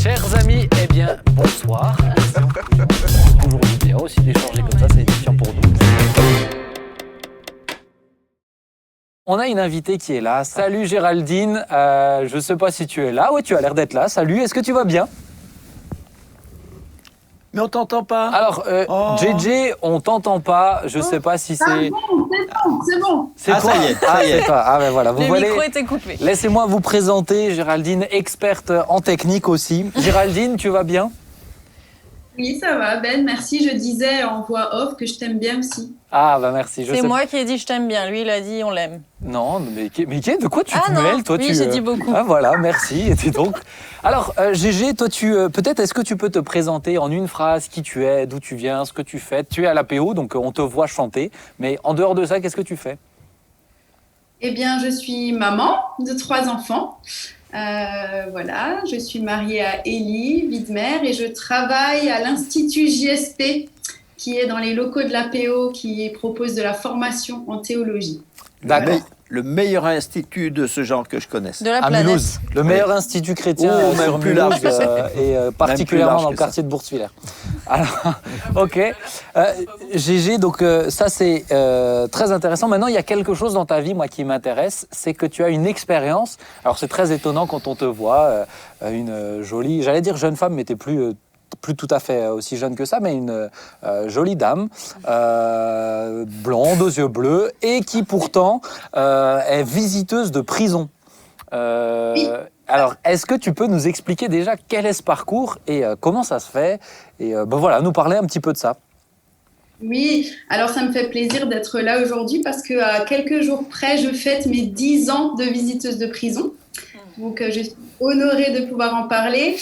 Chers amis, eh bien, bonsoir. Toujours bien aussi d'échanger comme ça, c'est édifiant pour nous. On a une invitée qui est là. Salut Géraldine, je ne sais pas si tu es là. Oui, tu as l'air d'être là. Salut, est-ce que tu vas bien? Mais on t'entend pas. Alors, JJ, on t'entend pas. Je ne sais pas si c'est... C'est bon. C'est toi. Ça y est, c'est toi. Ah ben voilà, vous Le voyez. micro était coupé. Laissez-moi vous présenter Géraldine, experte en technique aussi. Géraldine, tu vas bien? Oui, ça va, Ben. Merci. Je disais en voix off que je t'aime bien aussi. Ah bah merci. C'est moi qui ai dit je t'aime bien. Lui, il a dit on l'aime. Non, mais de quoi tu te non, mêles, toi? oui, j'ai dit beaucoup. Ah voilà, merci. Et donc, alors, GG, toi, peut-être, est-ce que tu peux te présenter en une phrase qui tu es, d'où tu viens, ce que tu fais? Tu es à l'APO, donc on te voit chanter. Mais en dehors de ça, qu'est-ce que tu fais? Eh bien, je suis maman de 3 enfants. Voilà, je suis mariée à Élie Widmer et je travaille à l'Institut JSP qui est dans les locaux de l'APO qui propose de la formation en théologie. D'accord. Le meilleur institut de ce genre que je connaisse. De la À planète. Mulhouse, le meilleur institut chrétien Oh, même sur plus Mulhouse, large que ça. et Même particulièrement plus large dans le que ça. quartier de Bourswiller. Alors, ok. GG, donc ça c'est très intéressant. Maintenant, il y a quelque chose dans ta vie, moi, qui m'intéresse, c'est que tu as une expérience. Alors, c'est très étonnant quand on te voit, une jolie, j'allais dire jeune femme, mais t'es plus tout à fait aussi jeune que ça, mais une jolie dame, blonde, aux yeux bleus, et qui pourtant est visiteuse de prison. Oui. Alors, est-ce que tu peux nous expliquer déjà quel est ce parcours et comment ça se fait? Et voilà, nous parler un petit peu de ça. Oui, alors ça me fait plaisir d'être là aujourd'hui parce qu'à quelques jours près, je fête mes 10 ans de visiteuse de prison. Donc, je suis honorée de pouvoir en parler.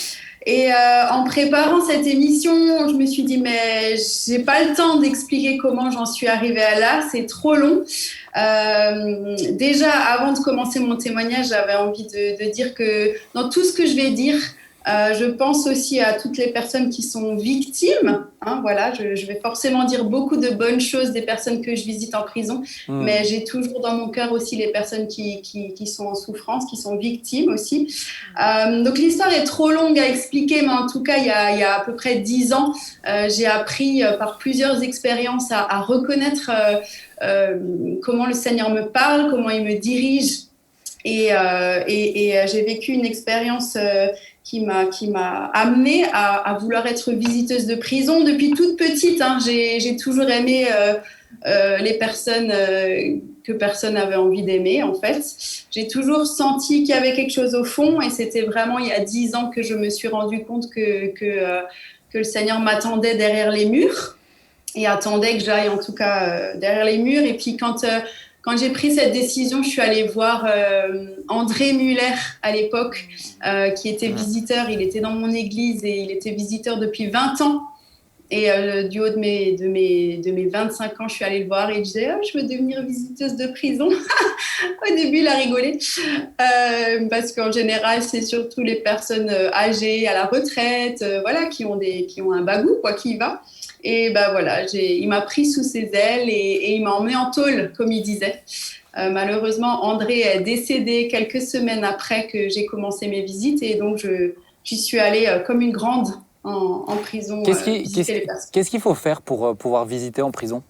Et en préparant cette émission, je me suis dit, mais j'ai pas le temps d'expliquer comment j'en suis arrivée à là, c'est trop long. Déjà, avant de commencer mon témoignage, j'avais envie de dire que dans tout ce que je vais dire, je pense aussi à toutes les personnes qui sont victimes. Hein, voilà, je vais forcément dire beaucoup de bonnes choses des personnes que je visite en prison, mais j'ai toujours dans mon cœur aussi les personnes qui sont en souffrance, qui sont victimes aussi. Donc l'histoire est trop longue à expliquer, mais en tout cas, il y a à peu près 10 ans, j'ai appris par plusieurs expériences à reconnaître comment le Seigneur me parle, comment il me dirige. Et j'ai vécu une expérience qui m'a amenée à vouloir être visiteuse de prison depuis toute petite. Hein. J'ai toujours aimé les personnes que personne n'avait envie d'aimer, en fait. J'ai toujours senti qu'il y avait quelque chose au fond et c'était vraiment il y a 10 ans que je me suis rendu compte que le Seigneur m'attendait derrière les murs et attendait que j'aille en tout cas derrière les murs. Et puis quand j'ai pris cette décision, je suis allée voir André Muller à l'époque, qui était visiteur. Il était dans mon église et il était visiteur depuis 20 ans. Et du haut de mes 25 ans, je suis allée le voir et il disait « je veux devenir visiteuse de prison ». Au début, il a rigolé parce qu'en général, c'est surtout les personnes âgées, à la retraite, voilà, qui ont un bagou, quoi, qui y va. Et ben voilà, il m'a pris sous ses ailes et il m'a emmené en tôle, comme il disait. Malheureusement, André est décédé quelques semaines après que j'ai commencé mes visites et donc j'y suis allée comme une grande en prison. Qu'est-ce qu'il faut faire pour pouvoir visiter en prison?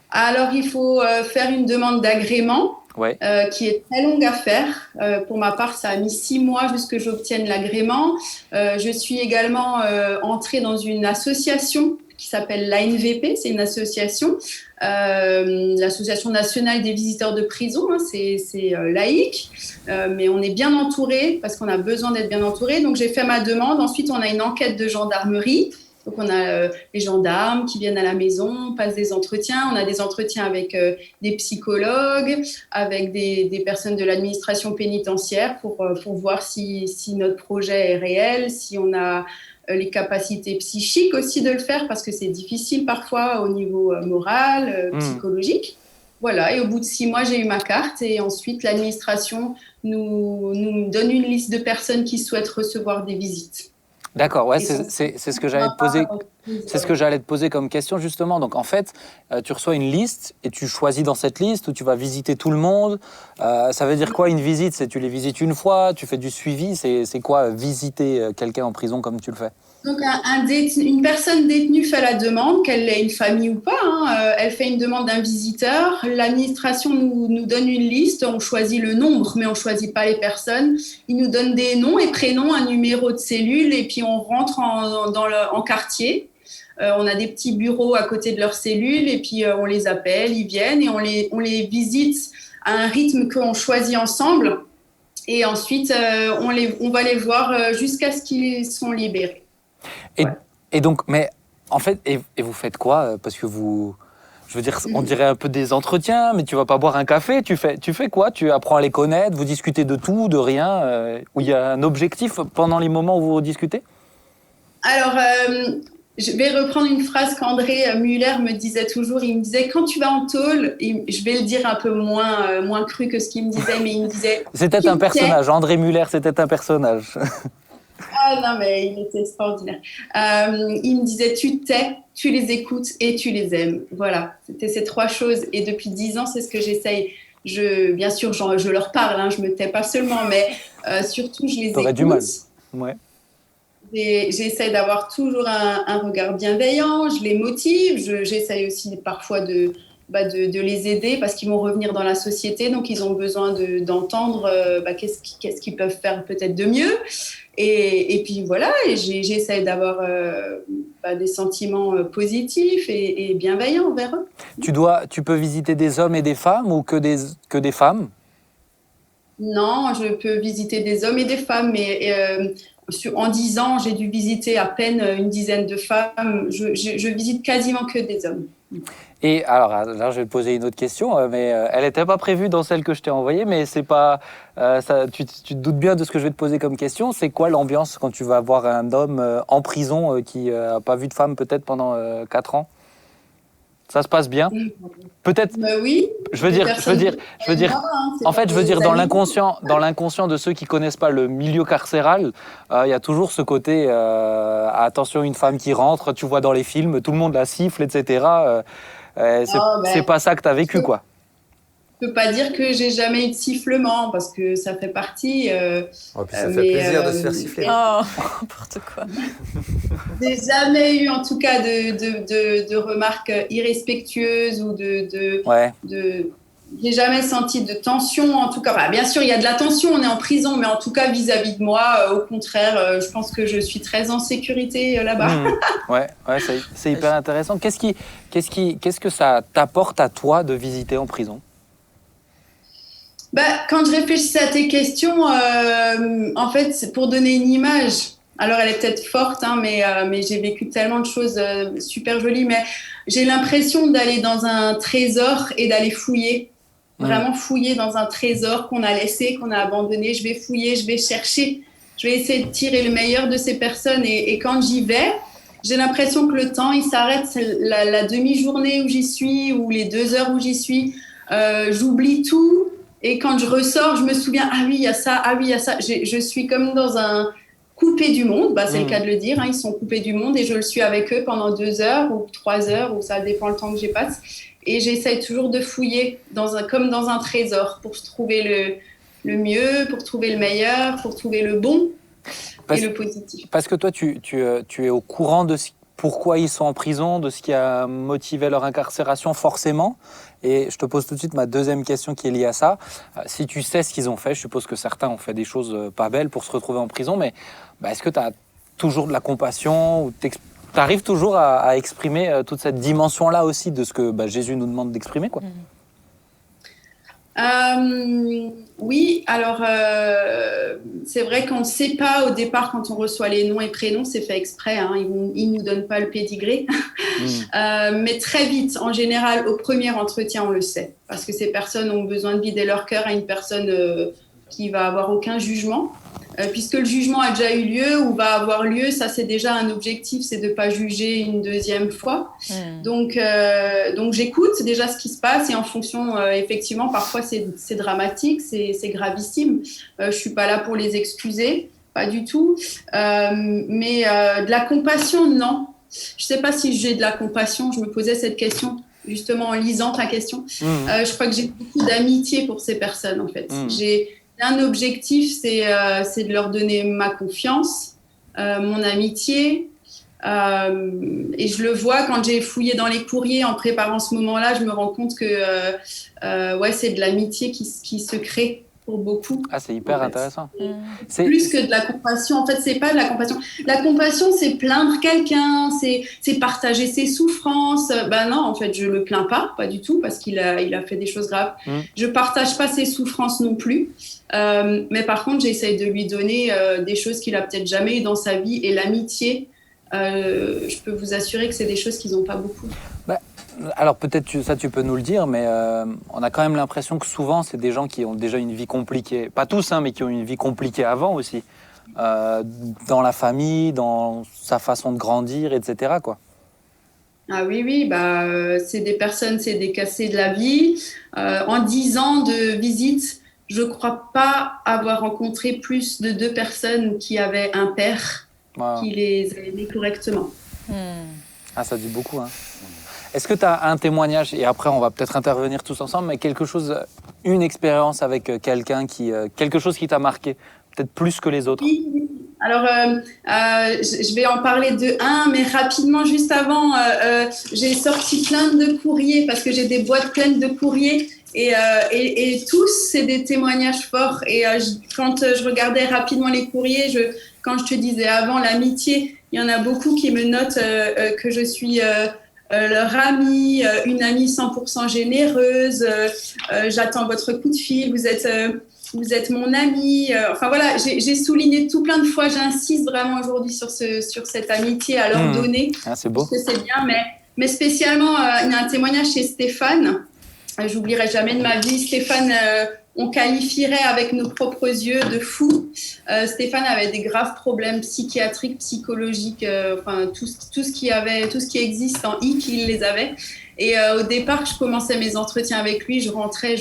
Alors, il faut faire une demande d'agrément. Ouais. Qui est très longue à faire. Pour ma part, ça a mis 6 mois jusqu'à que j'obtienne l'agrément. Je suis également entrée dans une association qui s'appelle l'ANVP, c'est une association, l'Association nationale des visiteurs de prison, hein, c'est laïque, mais on est bien entouré parce qu'on a besoin d'être bien entouré. Donc j'ai fait ma demande, ensuite on a une enquête de gendarmerie. Donc, on a les gendarmes qui viennent à la maison, passent des entretiens. On a des entretiens avec des psychologues, avec des personnes de l'administration pénitentiaire pour voir si notre projet est réel, si on a les capacités psychiques aussi de le faire, parce que c'est difficile parfois au niveau moral, psychologique. Voilà, et au bout de 6 mois, j'ai eu ma carte et ensuite, l'administration nous donne une liste de personnes qui souhaitent recevoir des visites. D'accord, ouais, Et ça, c'est ce que j'allais te poser. C'est ce que j'allais te poser comme question justement. Donc en fait, tu reçois une liste et tu choisis dans cette liste où tu vas visiter tout le monde. Ça veut dire quoi une visite? C'est tu les visites une fois, tu fais du suivi. C'est quoi visiter quelqu'un en prison comme tu le fais? Donc, une personne détenue fait la demande, qu'elle ait une famille ou pas, hein, elle fait une demande d'un visiteur. L'administration nous donne une liste, on choisit le nombre, mais on ne choisit pas les personnes. Ils nous donnent des noms et prénoms, un numéro de cellule, et puis on rentre en quartier. On a des petits bureaux à côté de leur cellule, et puis on les appelle, ils viennent, et on les visite à un rythme qu'on choisit ensemble. Et ensuite, on va les voir jusqu'à ce qu'ils soient libérés. Et, Ouais. et donc, mais en fait, et vous faites quoi? Parce que vous, je veux dire, on dirait un peu des entretiens, mais tu vas pas boire un café. Tu fais quoi? Tu apprends à les connaître, vous discutez de tout, de rien, où il y a un objectif pendant les moments où vous discutez? Alors, je vais reprendre une phrase qu'André Muller me disait toujours. Il me disait, quand tu vas en tôle, et je vais le dire un peu moins cru que ce qu'il me disait, mais il me disait... C'était un personnage. André Muller, c'était un personnage. Ah non, mais il était extraordinaire. Il me disait, tu tais, tu les écoutes et tu les aimes. Voilà, c'était ces trois choses. Et depuis 10 ans, c'est ce que j'essaye. Bien sûr, je leur parle, hein, je me tais pas seulement, mais surtout, je les T'aurais écoute. du mal. Ouais. Et j'essaie d'avoir toujours un regard bienveillant, je les motive, j'essaie aussi parfois de les aider parce qu'ils vont revenir dans la société, donc ils ont besoin d'entendre qu'est-ce qu'ils peuvent faire peut-être de mieux. Et puis voilà, et j'essaie d'avoir des sentiments positifs et bienveillants envers eux. Tu peux visiter des hommes et des femmes ou que des femmes? Non, je peux visiter des hommes et des femmes, mais en 10 ans, j'ai dû visiter à peine une dizaine de femmes. Je visite quasiment que des hommes. Et alors, là, je vais te poser une autre question, mais elle n'était pas prévue dans celle que je t'ai envoyée, mais c'est pas, tu te doutes bien de ce que je vais te poser comme question. C'est quoi l'ambiance quand tu vas voir un homme en prison qui n'a pas vu de femme peut-être pendant 4 ans? Ça se passe bien? Peut-être. Oui. Je veux dire, en fait, je veux dire, dans l'inconscient de ceux qui connaissent pas le milieu carcéral, il y a toujours ce côté, attention, une femme qui rentre, tu vois dans les films, tout le monde la siffle, etc. C'est pas ça que tu as vécu, quoi. Je peux pas dire que j'ai jamais eu de sifflement parce que ça fait partie. Oh, puis ça fait plaisir de se faire siffler. Oh, n'importe quoi. J'ai jamais eu, en tout cas, de remarques irrespectueuses ou Ouais. J'ai jamais senti de tension, en tout cas. Bah, bien sûr, il y a de la tension, on est en prison, mais en tout cas, vis-à-vis de moi, au contraire, je pense que je suis très en sécurité là-bas. Ouais, c'est hyper intéressant. Qu'est-ce que ça t'apporte à toi de visiter en prison? Quand je réfléchissais à tes questions, en fait, c'est pour donner une image. Alors, elle est peut-être forte, hein, mais j'ai vécu tellement de choses super jolies. Mais j'ai l'impression d'aller dans un trésor et d'aller fouiller. Vraiment fouiller dans un trésor qu'on a laissé, qu'on a abandonné. Je vais fouiller, je vais chercher. Je vais essayer de tirer le meilleur de ces personnes. Et quand j'y vais, j'ai l'impression que le temps, il s'arrête. La demi-journée où j'y suis ou les 2 heures où j'y suis, j'oublie tout. Et quand je ressors, je me souviens, ah oui, il y a ça, ah oui, il y a ça. Je suis comme dans un coupé du monde, c'est le cas de le dire, hein, ils sont coupés du monde et je le suis avec eux pendant 2 heures ou 3 heures, ou ça dépend le temps que j'y passe. Et j'essaye toujours de fouiller comme dans un trésor pour trouver le mieux, pour trouver le meilleur, pour trouver le bon et le positif. Parce que toi, tu es au courant de pourquoi ils sont en prison, de ce qui a motivé leur incarcération forcément. Et je te pose tout de suite ma deuxième question qui est liée à ça. Si tu sais ce qu'ils ont fait, je suppose que certains ont fait des choses pas belles pour se retrouver en prison, mais est-ce que tu as toujours de la compassion ou tu arrives toujours à exprimer toute cette dimension-là aussi de ce que Jésus nous demande d'exprimer, quoi? Oui, alors c'est vrai qu'on ne sait pas au départ quand on reçoit les noms et prénoms, c'est fait exprès, hein, ils ne nous donnent pas le pédigré. Mais très vite, en général, au premier entretien, on le sait. Parce que ces personnes ont besoin de vider leur cœur à une personne qui va avoir aucun jugement. Puisque le jugement a déjà eu lieu ou va avoir lieu, ça c'est déjà un objectif, c'est de ne pas juger une deuxième fois. Donc j'écoute déjà ce qui se passe et en fonction, effectivement, parfois c'est dramatique, c'est gravissime. Je ne suis pas là pour les excuser pas du tout. Mais de la compassion, non. Je sais pas si j'ai de la compassion. Je me posais cette question justement en lisant ta question. Je crois que j'ai beaucoup d'amitié pour ces personnes en fait. J'ai un objectif, c'est de leur donner ma confiance, mon amitié. Et je le vois quand j'ai fouillé dans les courriers en préparant ce moment-là, je me rends compte que ouais, c'est de l'amitié qui se crée pour beaucoup. Ah, c'est hyper intéressant. Plus que de la compassion. En fait, c'est pas de la compassion. La compassion, c'est plaindre quelqu'un, c'est partager ses souffrances. Ben non, en fait, je le plains pas du tout, parce qu'il a fait des choses graves. Je partage pas ses souffrances non plus. Mais par contre, j'essaye de lui donner des choses qu'il a peut-être jamais eues dans sa vie. Et l'amitié, je peux vous assurer que c'est des choses qu'ils n'ont pas beaucoup. Alors peut-être ça tu peux nous le dire, mais on a quand même l'impression que souvent c'est des gens qui ont déjà une vie compliquée, pas tous, hein, mais qui ont une vie compliquée avant aussi, dans la famille, dans sa façon de grandir, etc. quoi. Ah oui, bah, c'est des personnes, c'est des cassés de la vie. En 10 ans de visite, je ne crois pas avoir rencontré plus de 2 personnes qui avaient un père qui les a aimés correctement. Ah, ça dit beaucoup, hein. Est-ce que tu as un témoignage, et après on va peut-être intervenir tous ensemble, mais quelque chose, une expérience avec quelqu'un quelque chose qui t'a marqué, peut-être plus que les autres? Oui. Alors, je vais en parler de un, mais rapidement, juste avant, j'ai sorti plein de courriers parce que j'ai des boîtes pleines de courriers et tous, c'est des témoignages forts. Et quand je regardais rapidement les courriers, quand je te disais avant l'amitié, il y en a beaucoup qui me notent que je suis leur amie, une amie 100% généreuse, j'attends votre coup de fil, vous êtes mon amie. Enfin voilà, j'ai souligné tout plein de fois, j'insiste vraiment aujourd'hui sur cette amitié à leur donner. Ah, c'est beau. Parce que c'est bien, mais spécialement, il y a un témoignage chez Stéphane. J'oublierai jamais de ma vie. Stéphane, on qualifierait avec nos propres yeux de fou. Stéphane avait des graves problèmes psychiatriques, psychologiques, enfin tout ce qui existe en hic, il les avait. Et au départ, je commençais mes entretiens avec lui, je rentrais,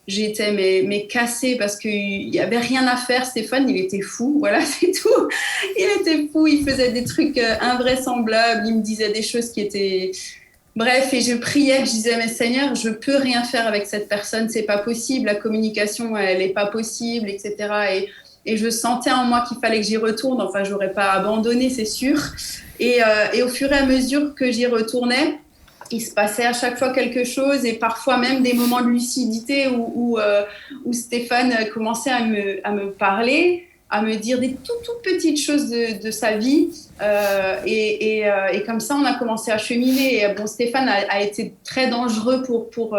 j'étais mais cassée parce qu'il n'y avait rien à faire. Stéphane, il était fou, voilà, c'est tout. Il était fou, il faisait des trucs invraisemblables, il me disait des choses qui étaient... Bref, et je priais, je disais, mais Seigneur, je peux rien faire avec cette personne, c'est pas possible, la communication, elle est pas possible, etc. Et je sentais en moi qu'il fallait que j'y retourne, enfin, j'aurais pas abandonné, c'est sûr. Et au fur et à mesure que j'y retournais, il se passait à chaque fois quelque chose et parfois même des moments de lucidité où Stéphane commençait à me parler, à me dire des toutes petites choses de sa vie. Et comme ça, on a commencé à cheminer. Et, bon, Stéphane a été très dangereux pour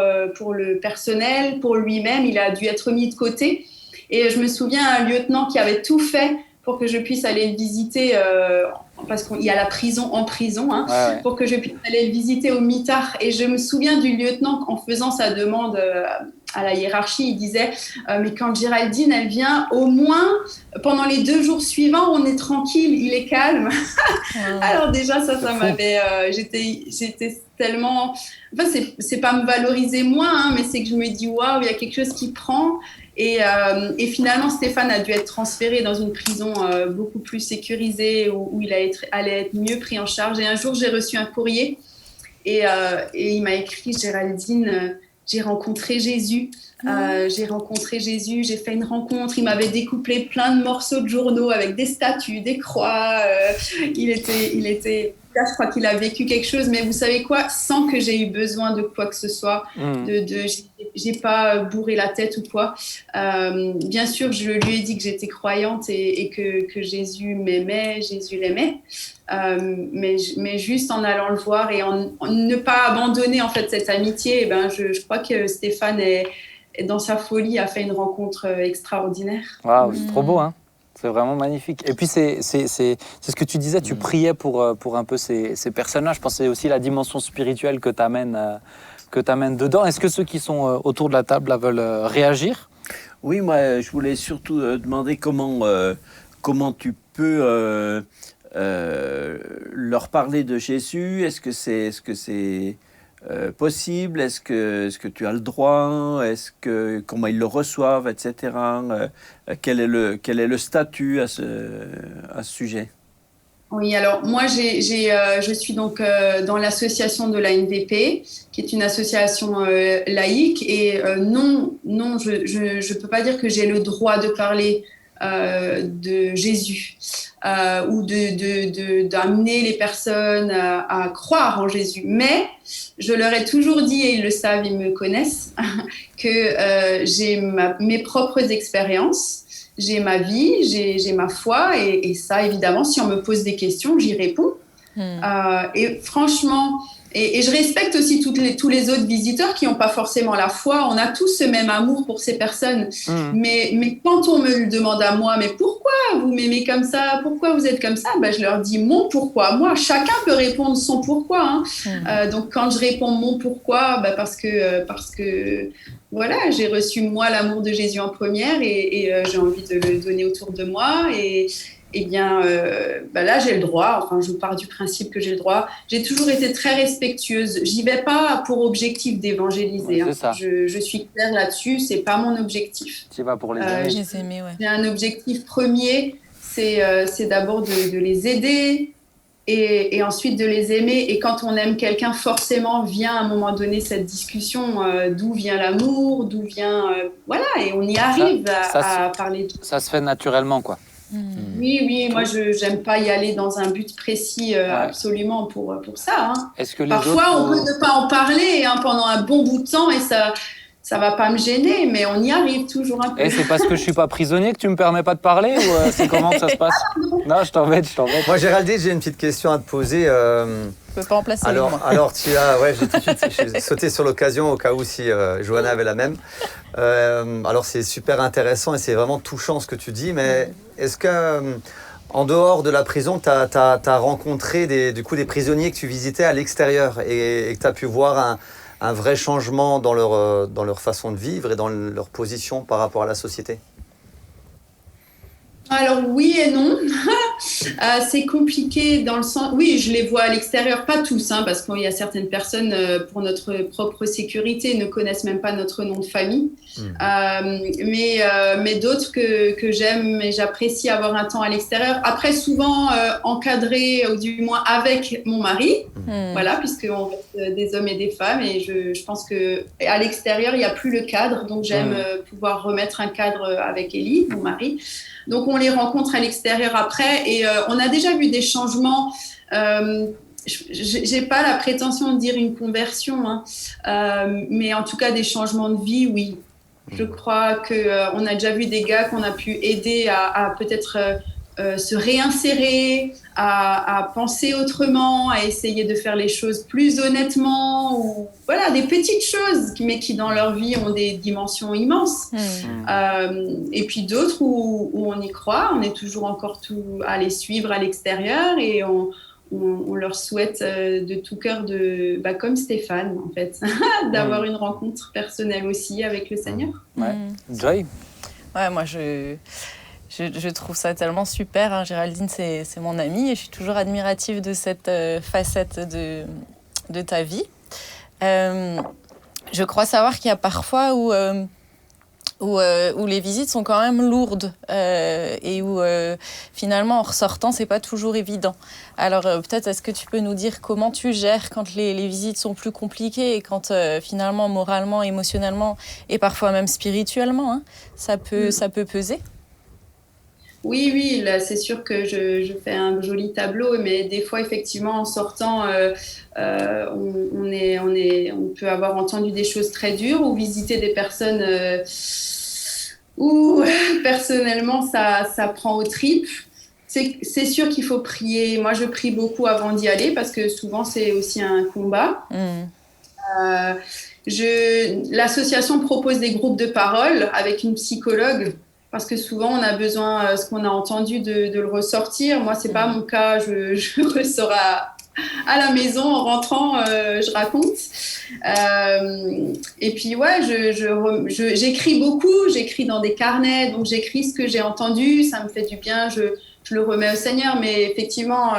le personnel, pour lui-même. Il a dû être mis de côté. Et je me souviens un lieutenant qui avait tout fait pour que je puisse aller le visiter, parce qu'il y a la prison en prison, hein, ouais. Pour que je puisse aller le visiter au mitard. Et je me souviens du lieutenant, en faisant sa demande à la hiérarchie, il disait mais quand Géraldine, elle vient, au moins, pendant les 2 jours suivants, on est tranquille, il est calme. Alors déjà, ça m'avait... j'étais tellement... Enfin, c'est pas me valoriser moi, hein, mais c'est que je me dis, waouh, il y a quelque chose qui prend... Et finalement, Stéphane a dû être transféré dans une prison beaucoup plus sécurisée où il allait être mieux pris en charge. Et un jour, j'ai reçu un courrier et il m'a écrit « Géraldine, j'ai rencontré Jésus. J'ai rencontré Jésus, j'ai fait une rencontre. Il m'avait découpé plein de morceaux de journaux avec des statues, des croix. Il était là, je crois qu'il a vécu quelque chose. Mais vous savez quoi, sans que j'ai eu besoin de quoi que ce soit, j'ai pas bourré la tête ou quoi. Bien sûr, je lui ai dit que j'étais croyante et que Jésus m'aimait, Jésus l'aimait. Mais juste en allant le voir et en ne pas abandonner en fait cette amitié, eh ben, je crois que Stéphane dans sa folie a fait une rencontre extraordinaire. Waouh, c'est trop beau, hein. C'est vraiment magnifique. Et puis c'est ce que tu disais, tu priais pour un peu ces personnes-là. Je pense que c'est aussi la dimension spirituelle que tu amènes dedans. Est-ce que ceux qui sont autour de la table là, veulent réagir? Oui, moi je voulais surtout demander comment tu peux leur parler de Jésus. Est-ce que c'est possible? Est-ce que tu as le droit? Comment ils le reçoivent, etc. Quel est le statut à ce sujet? Oui, alors moi, je suis donc dans l'association de l'ANVP, qui est une association laïque. Et non, je ne peux pas dire que j'ai le droit de parler de Jésus ou d'amener les personnes à croire en Jésus. Mais je leur ai toujours dit, et ils le savent, ils me connaissent, que j'ai mes propres expériences. J'ai ma vie, j'ai ma foi, et ça, évidemment, si on me pose des questions, j'y réponds. Et franchement, et je respecte aussi tous les autres visiteurs qui n'ont pas forcément la foi. On a tous ce même amour pour ces personnes. Mais quand on me le demande à moi, mais pourquoi vous m'aimez comme ça? Pourquoi vous êtes comme ça? Je leur dis mon pourquoi. Moi, chacun peut répondre son pourquoi. Donc, quand je réponds mon pourquoi, parce que voilà, j'ai reçu moi l'amour de Jésus en première et j'ai envie de le donner autour de moi. Et bien, là, j'ai le droit. Enfin, je pars du principe que j'ai le droit. J'ai toujours été très respectueuse. J'y vais pas pour objectif d'évangéliser. Ouais, c'est ça. Je suis claire là-dessus. C'est pas mon objectif. C'est pas pour les aimer. Les aimer, ouais. J'ai un objectif premier, c'est d'abord de les aider et ensuite de les aimer. Et quand on aime quelqu'un, forcément vient à un moment donné cette discussion d'où vient l'amour, d'où vient voilà, et on y arrive à parler. Ça se fait naturellement, quoi. Oui, moi je n'aime pas y aller dans un but précis absolument pour ça. Est-ce que les Parfois autres, on peut ne pas en parler pendant un bon bout de temps et ça va pas me gêner, mais on y arrive toujours un peu. Et c'est parce que je suis pas prisonnier que tu me permets pas de parler ou c'est comment que ça se passe? Non, je t'embête. Moi, Géraldine, j'ai une petite question à te poser. Je peux pas en placer une, moi. Alors, j'ai tout de suite j'ai sauté sur l'occasion au cas où si Johanna avait la même. Alors, c'est super intéressant et c'est vraiment touchant ce que tu dis, mais est-ce que, en dehors de la prison, tu as rencontré des prisonniers que tu visitais à l'extérieur et que tu as pu voir un vrai changement dans leur façon de vivre et dans leur position par rapport à la société? Alors oui et non. C'est compliqué dans le sens... Oui, je les vois à l'extérieur, pas tous, parce qu'il y a certaines personnes, pour notre propre sécurité, ne connaissent même pas notre nom de famille. Mais d'autres que j'aime et j'apprécie avoir un temps à l'extérieur. Après, souvent encadré, ou du moins avec mon mari, voilà, puisqu'on reste des hommes et des femmes. Et je pense qu'à l'extérieur, il n'y a plus le cadre. Donc, j'aime pouvoir remettre un cadre avec Élie, mon mari. Donc, on les rencontre à l'extérieur après et on a déjà vu des changements. J'ai pas la prétention de dire une conversion, mais en tout cas, des changements de vie, oui. Je crois qu'on a déjà vu des gars qu'on a pu aider à peut-être se réinsérer, à penser autrement, à essayer de faire les choses plus honnêtement, ou voilà, des petites choses, mais qui dans leur vie ont des dimensions immenses. Et puis d'autres où on y croit, on est toujours encore tout à les suivre à l'extérieur et on leur souhaite de tout cœur, comme Stéphane en fait, d'avoir une rencontre personnelle aussi avec le Seigneur. Joy? Ouais, moi je trouve ça tellement super. Géraldine, c'est mon amie et je suis toujours admirative de cette facette de ta vie. Je crois savoir qu'il y a parfois où les visites sont quand même lourdes et où finalement en ressortant c'est pas toujours évident. Alors peut-être est-ce que tu peux nous dire comment tu gères quand les visites sont plus compliquées et quand finalement moralement, émotionnellement et parfois même spirituellement ça peut peser? Oui, là, c'est sûr que je fais un joli tableau, mais des fois, effectivement, en sortant, on peut avoir entendu des choses très dures ou visiter des personnes où, personnellement, ça prend aux tripes. C'est sûr qu'il faut prier. Moi, je prie beaucoup avant d'y aller parce que souvent, c'est aussi un combat. L'association propose des groupes de parole avec une psychologue. Parce que souvent, on a besoin, ce qu'on a entendu, de le ressortir. Moi, ce n'est pas mon cas. Je ressors à la maison en rentrant, je raconte. Et puis, j'écris beaucoup. J'écris dans des carnets. Donc, j'écris ce que j'ai entendu. Ça me fait du bien. je le remets au Seigneur. Mais effectivement,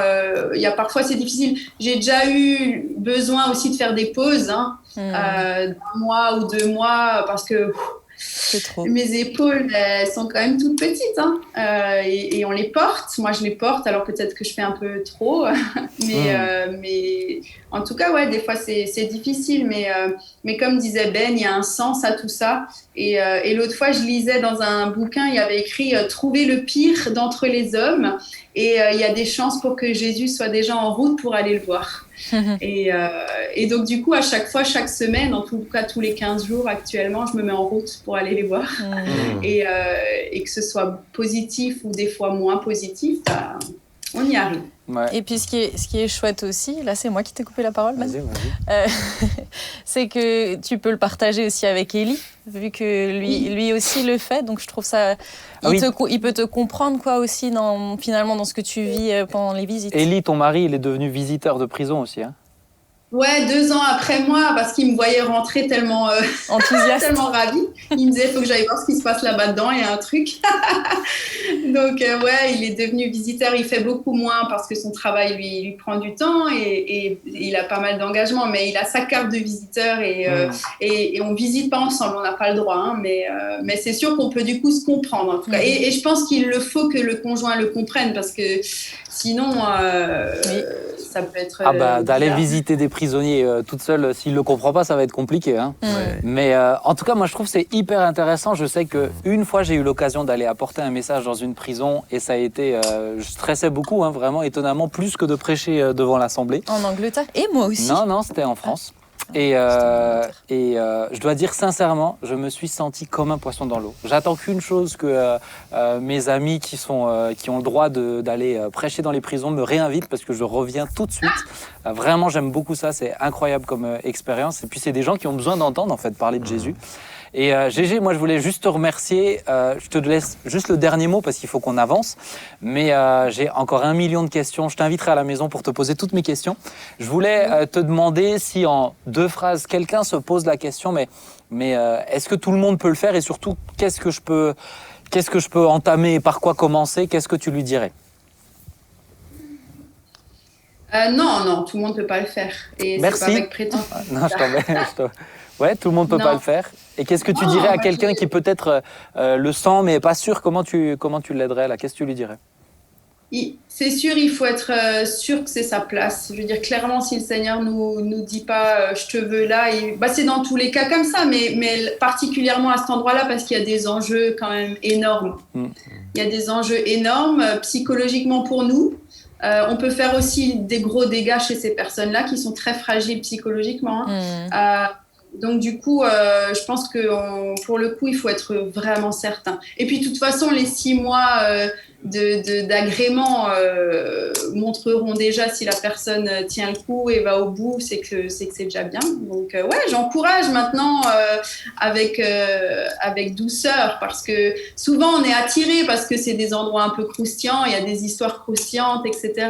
il y a parfois, c'est difficile. J'ai déjà eu besoin aussi de faire des pauses, d'un mois ou 2 mois, parce que C'est trop. mes épaules, elles sont quand même toutes petites, et on les porte. Moi, je les porte, alors peut-être que je fais un peu trop. Mais en tout cas, ouais, des fois, c'est difficile. Mais comme disait Ben, il y a un sens à tout ça. Et l'autre fois, je lisais dans un bouquin, il y avait écrit « Trouver le pire d'entre les hommes ». Et il y a des chances pour que Jésus soit déjà en route pour aller le voir. Et donc, du coup, à chaque fois, chaque semaine, en tout cas tous les 15 jours actuellement, je me mets en route pour aller les voir. Et que ce soit positif ou des fois moins positif, on y arrive. Ouais. Et puis ce qui est chouette aussi, là c'est moi qui t'ai coupé la parole, Vas-y. c'est que tu peux le partager aussi avec Élie, vu que lui aussi le fait, donc je trouve ça... Il peut te comprendre quoi aussi finalement dans ce que tu vis pendant les visites. Élie, ton mari, il est devenu visiteur de prison aussi. Hein. Ouais, 2 ans après moi, parce qu'il me voyait rentrer tellement enthousiaste, tellement ravi. Il me disait, il faut que j'aille voir ce qui se passe là-bas dedans, il y a un truc. Donc, ouais, il est devenu visiteur. Il fait beaucoup moins parce que son travail lui prend du temps et il a pas mal d'engagement, mais il a sa carte de visiteur et on visite pas ensemble, on n'a pas le droit. Mais c'est sûr qu'on peut du coup se comprendre, en tout cas. Et je pense qu'il le faut que le conjoint le comprenne parce que sinon, ça peut être... d'aller visiter des prisonniers toute seule, s'il ne le comprend pas, ça va être compliqué. Hein. Ouais. Mais en tout cas, moi, je trouve que c'est hyper intéressant. Je sais qu'une fois, j'ai eu l'occasion d'aller apporter un message dans une prison et ça a été... je stressais beaucoup, hein, vraiment, étonnamment, plus que de prêcher devant l'Assemblée. En Angleterre. Et moi aussi. Non, c'était en France. Et je dois dire sincèrement, je me suis senti comme un poisson dans l'eau. J'attends qu'une chose, que mes amis qui ont le droit d'aller prêcher dans les prisons me réinvitent parce que je reviens tout de suite. Vraiment, j'aime beaucoup ça, c'est incroyable comme expérience. Et puis, c'est des gens qui ont besoin d'entendre en fait parler de Jésus. Et Gégé, moi je voulais juste te remercier. Je te laisse juste le dernier mot parce qu'il faut qu'on avance. Mais j'ai encore 1 million de questions. Je t'inviterai à la maison pour te poser toutes mes questions. Je voulais te demander si en 2 phrases, quelqu'un se pose la question, mais est-ce que tout le monde peut le faire? Et surtout, qu'est-ce que je peux entamer? Par quoi commencer? Qu'est-ce que tu lui dirais? Non, tout le monde ne peut pas le faire. Et merci. C'est pas avec prétention. Non, je t'en Ouais, tout le monde ne peut pas le faire. Et qu'est-ce que tu dirais à quelqu'un qui peut-être le sent mais n'est pas sûr? Comment tu l'aiderais là? Qu'est-ce que tu lui dirais? C'est sûr, il faut être sûr que c'est sa place. Je veux dire, clairement, si le Seigneur nous dit pas je te veux là, c'est dans tous les cas comme ça, mais particulièrement à cet endroit-là parce qu'il y a des enjeux quand même énormes. Il y a des enjeux énormes psychologiquement pour nous. On peut faire aussi des gros dégâts chez ces personnes-là qui sont très fragiles psychologiquement. Donc du coup, je pense que pour le coup, il faut être vraiment certain. Et puis de toute façon, les 6 mois d'agrément montreront déjà si la personne tient le coup et va au bout, c'est que c'est déjà bien. Donc ouais, j'encourage maintenant avec douceur parce que souvent on est attiré parce que c'est des endroits un peu croustillants, il y a des histoires croustillantes, etc.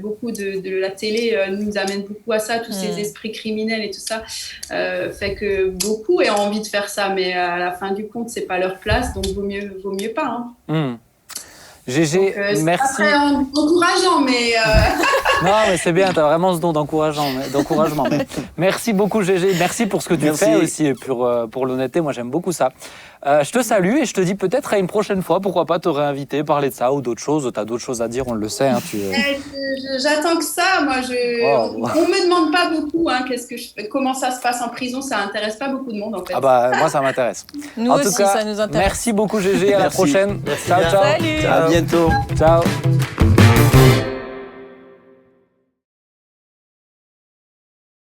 Beaucoup de la télé nous amène beaucoup à ça, tous ces esprits criminels et tout ça fait que beaucoup ont envie de faire ça, mais à la fin du compte, c'est pas leur place, donc vaut mieux pas. Gégé, merci. C'est pas très encourageant, mais... Non, mais c'est bien, tu as vraiment ce don d'encouragement. Mais merci beaucoup, Gégé. Merci pour ce que tu fais aussi et pour l'honnêteté. Moi, j'aime beaucoup ça. Je te salue et je te dis peut-être à une prochaine fois. Pourquoi pas te réinviter, parler de ça ou d'autres choses. Tu as d'autres choses à dire, on le sait. Hein, J'attends que ça. Moi, on me demande pas beaucoup comment ça se passe en prison. Ça intéresse pas beaucoup de monde, en fait. Moi, ça m'intéresse. Nous en aussi, tout cas, ça nous intéresse. Merci beaucoup, Gégé. À la prochaine. Merci Ciao, bien. ciao. Salut. À bientôt. Ciao.